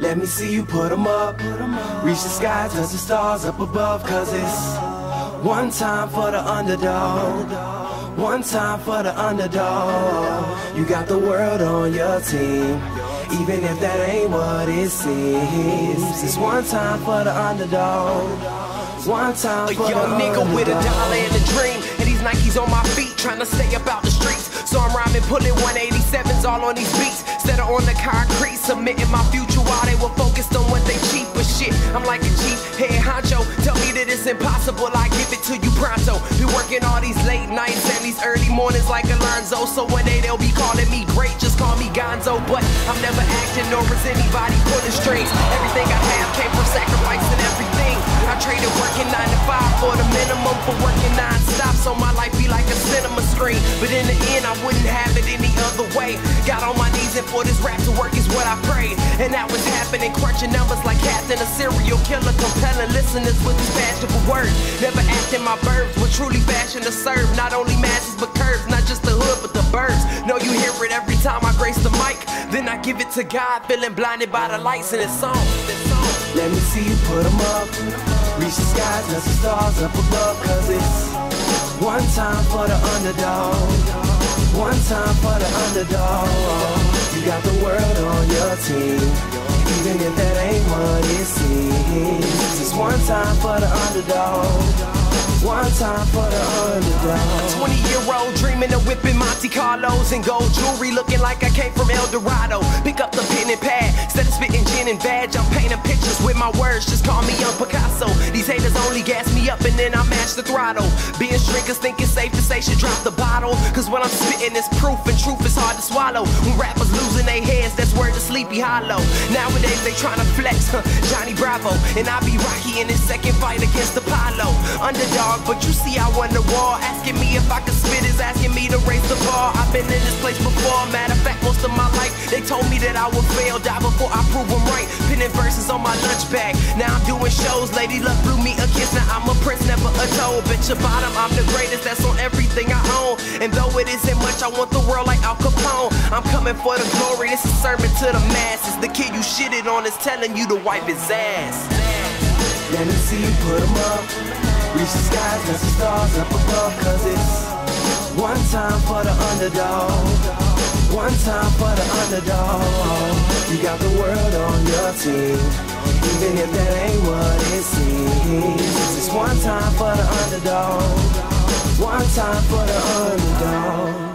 Let me see you put 'em up. Reach the sky, touch the stars up above. Cause it's one time for the underdog. One time for the underdog. You got the world on your team, even if that ain't what it seems. It's one time for the underdog. One time for the young nigga underdog. with a dollar and a dream, and these Nikes on my feet, trying to stay up out the streets. So I'm rhyming, pulling 187s all on these beats, instead of on the concrete, submitting my future while they were focused on what they cheap. But shit, I'm like a cheap head honcho. Tell me that it's impossible, I give it to you pronto. Been working all these late nights and these early mornings like Alonzo. So one day they'll be calling me great, just call me Gonzo. But I'm never acting, nor is anybody pulling strings. Everything I have came from sacrificing everything. I traded working 9 to 5 for the minimum, for working non-stop, so my life be like a cinema screen. But in the end, I wouldn't have it any other way. Got on my knees and for this rap to work is what I prayed. And that was happening, crunching numbers like Captain, a serial killer, compelling listeners with these fashionable words. Never acting my verbs, but truly fashion to serve not only masses but curves, not just the hood but the birds. Know you hear it every time I grace the mic, then I give it to God, feeling blinded by the lights in this song. Let me see you put 'em up. Reach the sky, touch the stars up above. Cause it's one time for the underdog. One time for the underdog. You got the world on your team, even if that ain't what it seems. It's one time for the underdog. One time for the underdog. 20-year-old dreaming of whipping Monte Carlos and gold jewelry, looking like I came from El Dorado. Pick up the pen and pad, instead of spitting gin and vag, I'm painting pictures with my words, just call me young Picasso. These haters only gas me up and then I match the throttle. Being strickers think it's safe to say should drop the bottle, cause when I'm spitting it's proof, and truth is hard to swallow. When rappers losing their heads, that's word to Sleepy Hollow. Nowadays they tryna flex, Johnny Bravo, and I be Rocky in his second fight against Apollo. Underdog, but you see I won the war. Asking me if I could spit is asking me to raise the bar. I've been in this place before, matter of fact most of my life. They told me that I would fail, die before I prove them right. Pinning verses on my lunch bag, now I'm doing shows. Lady Luck blew me a kiss, now I'm a prince, never a toad. Bet your bottom, I'm the greatest, that's on everything I own. And though it isn't much, I want the world like Al Capone. I'm coming for the glory, this is a sermon to the masses. The kid you shitted on is telling you to wipe his ass. Let me see you put 'em up. Reach the skies, touch the stars up above. Cause it's one time for the underdog. One time for the underdog. You got the world on your team, even if that ain't what it seems. It's one time for the underdog. One time for the underdog.